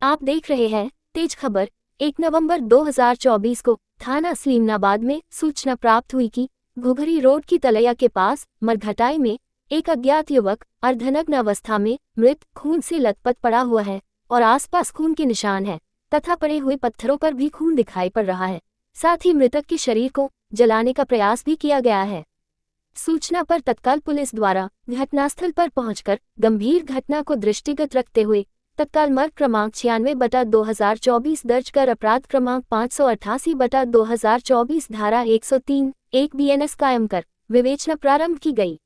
आप देख रहे हैं तेज खबर। 1 नवंबर 2024 को थाना सलीमनाबाद में सूचना प्राप्त हुई कि घुघरी रोड की तलैया के पास मरघटाई में एक अज्ञात युवक अर्धनग्न अवस्था में मृत खून से लथपथ पड़ा हुआ है और आसपास खून के निशान हैं तथा पड़े हुए पत्थरों पर भी खून दिखाई पड़ रहा है। साथ ही मृतक के शरीर को जलाने का प्रयास भी किया गया है। सूचना पर तत्काल पुलिस द्वारा घटनास्थल पर पहुंचकर गंभीर घटना को दृष्टिगत रखते हुए तत्काल मर्ग क्रमांक 96/2024 दर्ज कर अपराध क्रमांक 588/2024 धारा 103(1) BNS कायम कर विवेचना प्रारंभ की गई।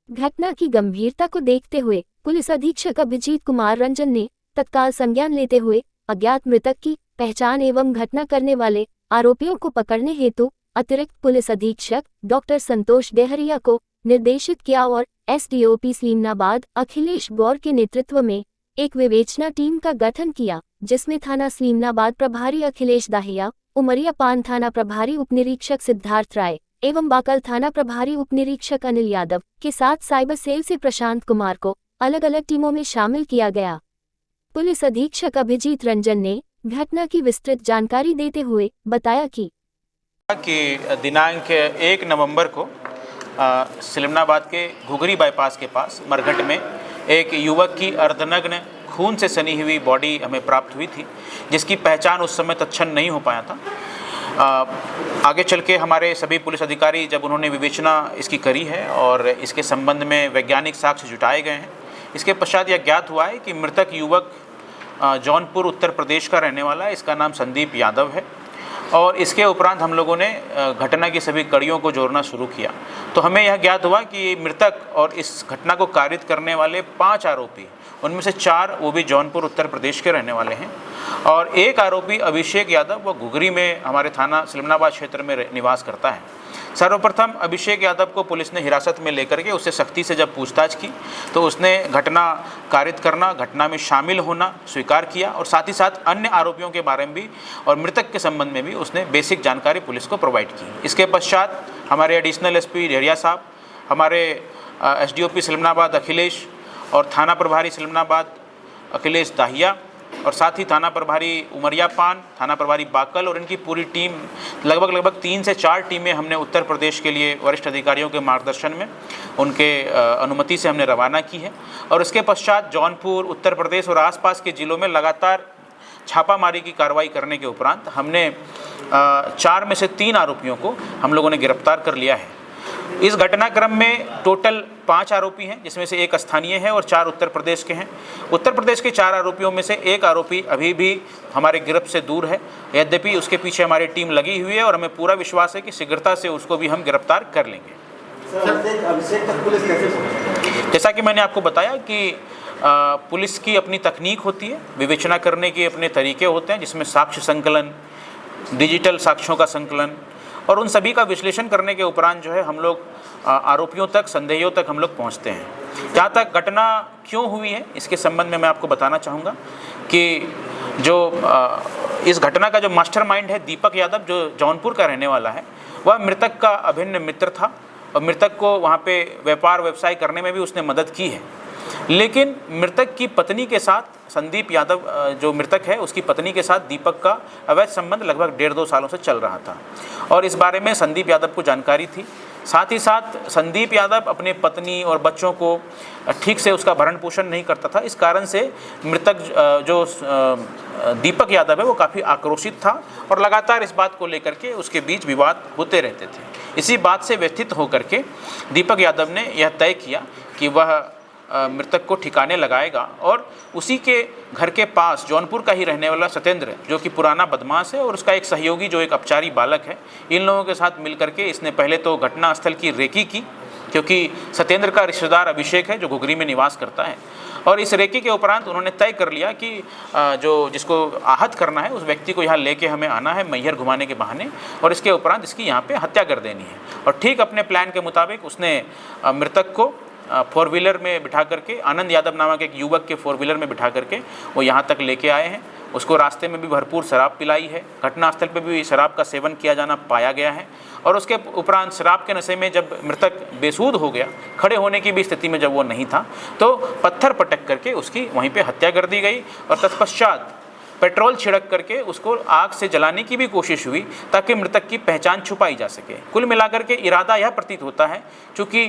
घटना की गंभीरता को देखते हुए पुलिस अधीक्षक अभिजीत कुमार रंजन ने तत्काल संज्ञान लेते हुए अज्ञात मृतक की पहचान एवं घटना करने वाले आरोपियों को पकड़ने हेतु अतिरिक्त पुलिस अधीक्षक डॉक्टर संतोष देहरिया को निर्देशित किया और SDOP सलीमनाबाद अखिलेश गौर के नेतृत्व में एक विवेचना टीम का गठन किया, जिसमें थाना सलीमनाबाद प्रभारी अखिलेश दाहिया, उमरिया पान थाना प्रभारी उपनिरीक्षक सिद्धार्थ राय एवं बाकल थाना प्रभारी उपनिरीक्षक अनिल यादव के साथ साइबर सेल से प्रशांत कुमार को अलग अलग टीमों में शामिल किया गया। पुलिस अधीक्षक अभिजीत रंजन ने घटना की विस्तृत जानकारी देते हुए बताया कि दिनांक 1 नवंबर को सलीमनाबाद के घुघरी बाईपास के पास मरघट में एक युवक की अर्धनग्न खून से सनी हुई बॉडी हमें प्राप्त हुई थी, जिसकी पहचान उस समय तत्क्षण नहीं हो पाया था। आगे चल के हमारे सभी पुलिस अधिकारी जब उन्होंने विवेचना इसकी करी है और इसके संबंध में वैज्ञानिक साक्ष्य जुटाए गए हैं, इसके पश्चात यह ज्ञात हुआ है कि मृतक युवक जौनपुर उत्तर प्रदेश का रहने वाला है। इसका नाम संदीप यादव है और इसके उपरांत हम लोगों ने घटना की सभी कड़ियों को जोड़ना शुरू किया तो हमें यह ज्ञात हुआ कि मृतक और इस घटना को कारित करने वाले 5 आरोपी, उनमें से 4 वो भी जौनपुर उत्तर प्रदेश के रहने वाले हैं और एक आरोपी अभिषेक यादव वो घुघरी में हमारे थाना सलीमनाबाद क्षेत्र में निवास करता है। सर्वप्रथम अभिषेक यादव को पुलिस ने हिरासत में लेकर के उससे सख्ती से जब पूछताछ की तो उसने घटना कारित करना, घटना में शामिल होना स्वीकार किया और साथ ही साथ अन्य आरोपियों के बारे में भी और मृतक के संबंध में भी उसने बेसिक जानकारी पुलिस को प्रोवाइड की। इसके पश्चात हमारे एडिशनल SP डेहरिया साहब, हमारे SDOP सलीमनाबाद अखिलेश और थाना प्रभारी सलीमनाबाद अखिलेश दाहिया और साथ ही थाना प्रभारी उमरिया पान, थाना प्रभारी बाकल और इनकी पूरी टीम लगभग 3 से 4 टीमें हमने उत्तर प्रदेश के लिए वरिष्ठ अधिकारियों के मार्गदर्शन में उनके अनुमति से हमने रवाना की है और इसके पश्चात जौनपुर, उत्तर प्रदेश और आसपास के ज़िलों में लगातार छापामारी की कार्रवाई करने के उपरांत हमने 4 में से 3 आरोपियों को हम लोगों ने गिरफ्तार कर लिया है। इस घटनाक्रम में टोटल 5 आरोपी हैं, जिसमें से 1 स्थानीय है और 4 उत्तर प्रदेश के हैं। उत्तर प्रदेश के 4 आरोपियों में से 1 आरोपी अभी भी हमारे गिरफ्त से दूर है, यद्यपि उसके पीछे हमारी टीम लगी हुई है और हमें पूरा विश्वास है कि शीघ्रता से उसको भी हम गिरफ्तार कर लेंगे। जैसा कि मैंने आपको बताया कि पुलिस की अपनी तकनीक होती है, विवेचना करने के अपने तरीके होते हैं, जिसमें साक्ष्य संकलन, डिजिटल साक्ष्यों का संकलन और उन सभी का विश्लेषण करने के उपरांत जो है हम लोग आरोपियों तक, संदेहियों तक हम लोग पहुंचते हैं। जहाँ तक घटना क्यों हुई है इसके संबंध में मैं आपको बताना चाहूँगा कि जो इस घटना का जो मास्टरमाइंड है दीपक यादव, जो जौनपुर का रहने वाला है, वह मृतक का अभिन्न मित्र था और मृतक को वहाँ पे व्यापार व्यवसाय करने में भी उसने मदद की है। लेकिन मृतक की पत्नी के साथ संदीप यादव, जो मृतक है, उसकी पत्नी के साथ दीपक का अवैध संबंध लगभग 1.5-2 सालों से चल रहा था और इस बारे में संदीप यादव को जानकारी थी। साथ ही साथ संदीप यादव अपने पत्नी और बच्चों को ठीक से उसका भरण पोषण नहीं करता था। इस कारण से मृतक जो दीपक यादव है वो काफ़ी आक्रोशित था और लगातार इस बात को लेकर के उसके बीच विवाद होते रहते थे। इसी बात से व्यथित होकर के दीपक यादव ने यह तय किया कि वह मृतक को ठिकाने लगाएगा और उसी के घर के पास जौनपुर का ही रहने वाला सत्येंद्र, जो कि पुराना बदमाश है, और उसका एक सहयोगी जो एक अपचारी बालक है, इन लोगों के साथ मिलकर के इसने पहले तो घटनास्थल की रेकी की, क्योंकि सत्येंद्र का रिश्तेदार अभिषेक है जो घुघरी में निवास करता है। और इस रेकी के उपरांत उन्होंने तय कर लिया कि जो जिसको आहत करना है उस व्यक्ति को यहाँ लेके हमें आना है मैहर घुमाने के बहाने और इसके उपरांत इसकी यहाँ पे हत्या कर देनी है। और ठीक अपने प्लान के मुताबिक उसने मृतक को 4 व्हीलर में बिठा करके, आनंद यादव नामक एक युवक के 4 व्हीलर में बिठा करके वो यहाँ तक लेके आए हैं। उसको रास्ते में भी भरपूर शराब पिलाई है। घटनास्थल पर भी शराब का सेवन किया जाना पाया गया है और उसके उपरांत शराब के नशे में जब मृतक बेसुध हो गया, खड़े होने की भी स्थिति में जब वो नहीं था, तो पत्थर पटक करके उसकी वहीं पे हत्या कर दी गई और तत्पश्चात पेट्रोल छिड़क करके उसको आग से जलाने की भी कोशिश हुई ताकि मृतक की पहचान छुपाई जा सके। कुल मिलाकर के इरादा यह प्रतीत होता है, चूँकि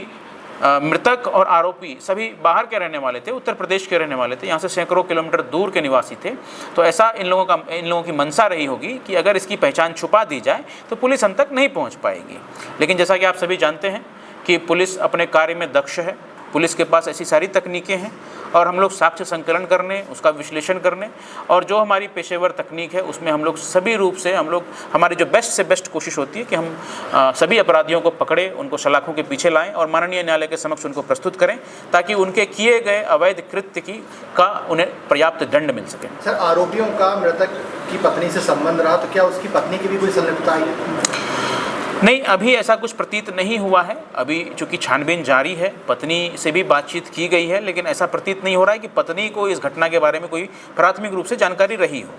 मृतक और आरोपी सभी बाहर के रहने वाले थे, उत्तर प्रदेश के रहने वाले थे, यहाँ से सैकड़ों किलोमीटर दूर के निवासी थे, तो ऐसा इन लोगों की मंशा रही होगी कि अगर इसकी पहचान छुपा दी जाए तो पुलिस हम तक नहीं पहुँच पाएगी। लेकिन जैसा कि आप सभी जानते हैं कि पुलिस अपने कार्य में दक्ष है, पुलिस के पास ऐसी सारी तकनीकें हैं और हम लोग साक्ष्य संकलन करने, उसका विश्लेषण करने और जो हमारी पेशेवर तकनीक है उसमें हम लोग सभी रूप से हमारी जो बेस्ट से बेस्ट कोशिश होती है कि हम सभी अपराधियों को पकड़े, उनको सलाखों के पीछे लाएं और माननीय न्यायालय के समक्ष उनको प्रस्तुत करें ताकि उनके किए गए अवैध कृत्य का उन्हें पर्याप्त दंड मिल सके। सर, आरोपियों का मृतक की पत्नी से संबंध रहा, तो क्या उसकी पत्नी की भी कोई संलिप्तता आई है? नहीं, अभी ऐसा कुछ प्रतीत नहीं हुआ है। अभी चूंकि छानबीन जारी है, पत्नी से भी बातचीत की गई है, लेकिन ऐसा प्रतीत नहीं हो रहा है कि पत्नी को इस घटना के बारे में कोई प्राथमिक रूप से जानकारी रही हो।